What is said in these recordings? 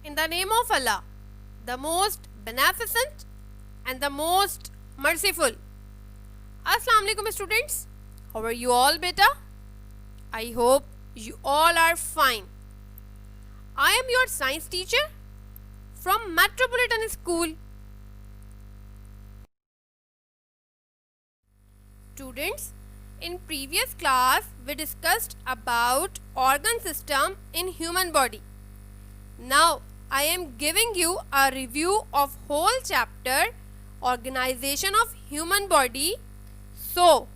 In the name of Allah, the most beneficent and the most merciful. Assalamu alaikum students. How are you all beta? I hope you all are fine. I am your science teacher from Metropolitan School. Students, in previous class we discussed about organ system in human body. Now I am giving you a review of whole chapter organization of human body, so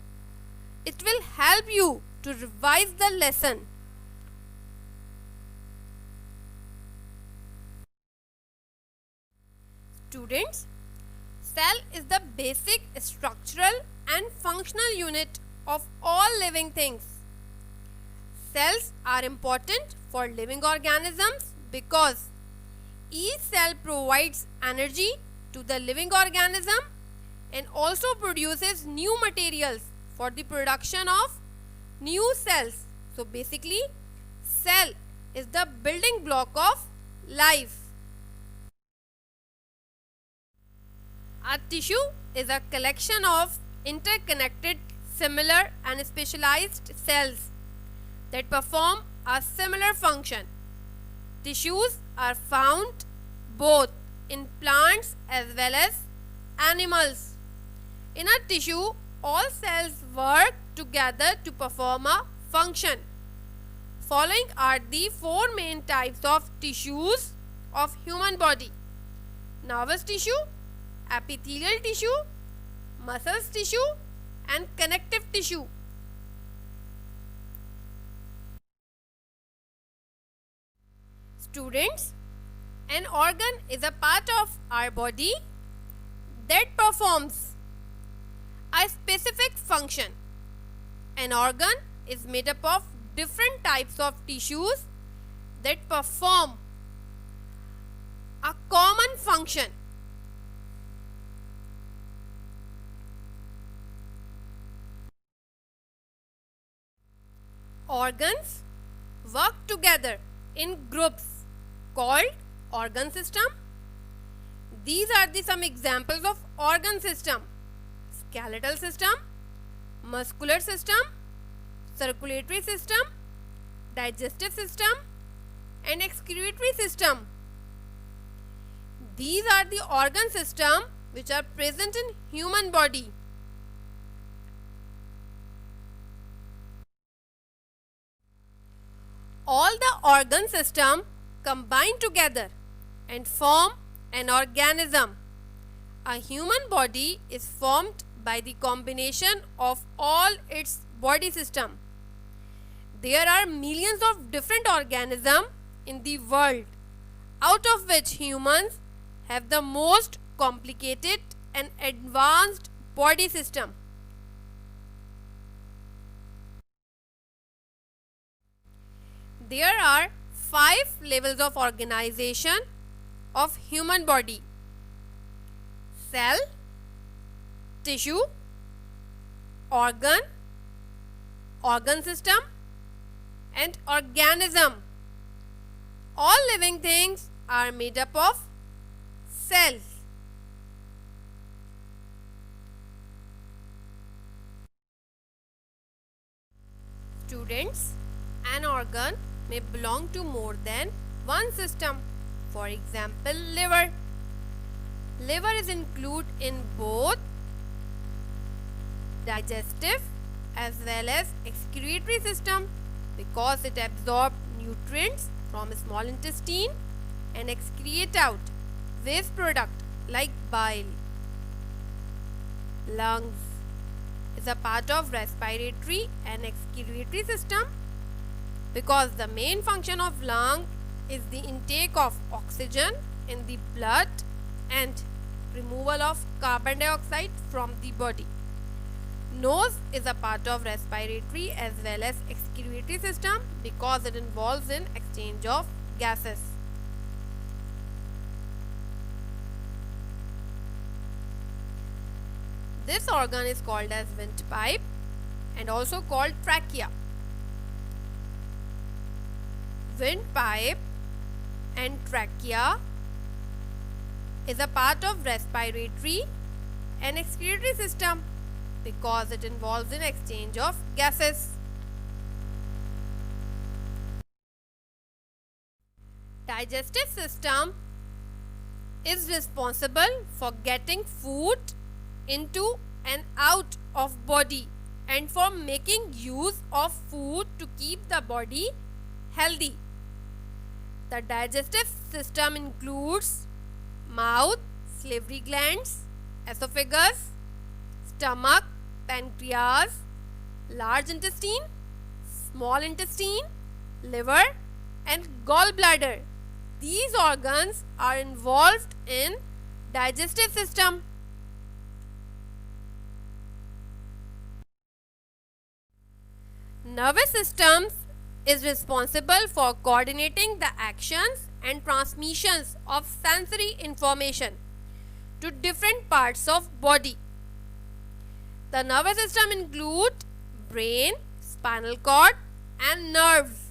it will help you to revise the lesson. Students, cell is the basic structural and functional unit of all living things. Cells are important for living organisms because each cell provides energy to the living organism and also produces new materials for the production of new cells. So basically, cell is the building block of life. A tissue is a collection of interconnected, similar and specialized cells that perform a similar function. Tissues are found both in plants as well as animals. In a tissue, all cells work together to perform a function. Following are the four main types of tissues of human body: nervous tissue, epithelial tissue, muscles tissue and connective tissue. Students, an organ is a part of our body that performs a specific function. An organ is made up of different types of tissues that perform a common function. Organs work together in groups called organ system. These are the some examples of organ system: skeletal system, muscular system, circulatory system, digestive system and excretory system. These are the organ system which are present in human body. All the organ system combine together and form an organism. A human body is formed by the combination of all its body system. There are millions of different organisms in the world, out of which humans have the most complicated and advanced body system. There are 5 levels of organization of human body: cell, tissue, organ, organ system and organism. All living things are made up of cells. Students, an organ may belong to more than one system. For example, liver. Liver is included in both digestive as well as excretory system because it absorbs nutrients from small intestine and excrete out waste product like bile. Lungs is a part of respiratory and excretory system because the main function of lung is the intake of oxygen in the blood and removal of carbon dioxide from the body. Nose is a part of respiratory as well as excretory system because it involves in exchange of gases. This organ is called as windpipe and also called trachea. Windpipe and trachea is a part of respiratory and excretory system because it involves in exchange of gases. Digestive system is responsible for getting food into and out of body and for making use of food to keep the body healthy. The digestive system includes mouth, salivary glands, esophagus, stomach, pancreas, large intestine, small intestine, liver, and gallbladder. These organs are involved in digestive system. Nervous system is responsible for coordinating the actions and transmissions of sensory information to different parts of body. The nervous system includes brain, spinal cord, and nerves.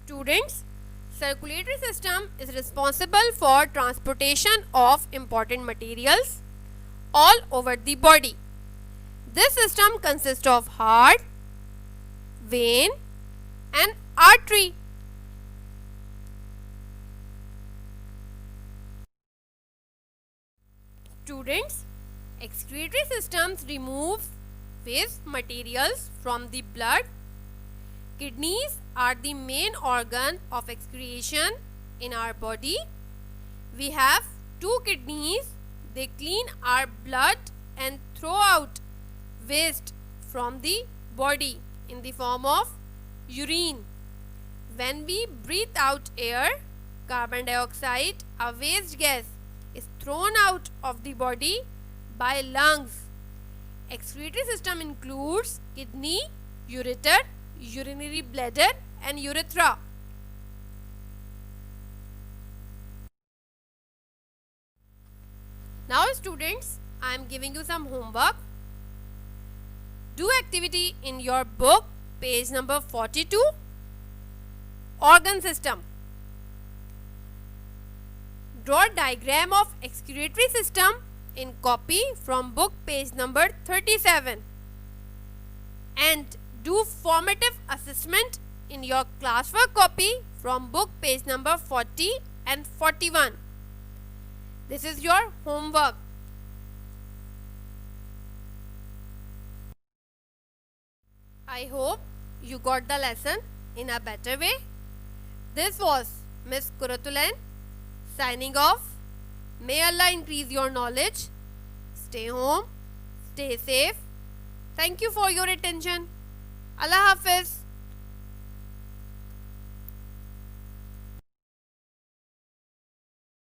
Students, circulatory system is responsible for transportation of important materials all over the body. This system consists of heart, vein, and artery. Students, excretory systems remove waste materials from the blood. Kidneys are the main organ of excretion in our body. We have 2 kidneys. They clean our blood and throw out waste from the body in the form of urine. When we breathe out air, carbon dioxide, a waste gas, is thrown out of the body by lungs. Excretory system includes kidney, ureter, urinary bladder, and urethra. Now students, I am giving you some homework. Do activity in your book, page number 42, organ system. Draw a diagram of excretory system in copy from book page number 37 and do formative assessment in your classwork copy from book page number 40 and 41. This is your homework. I hope you got the lesson in a better way. This was Miss Kuratulan signing off. May Allah increase your knowledge. Stay home, stay safe. Thank you for your attention. Allah Hafiz.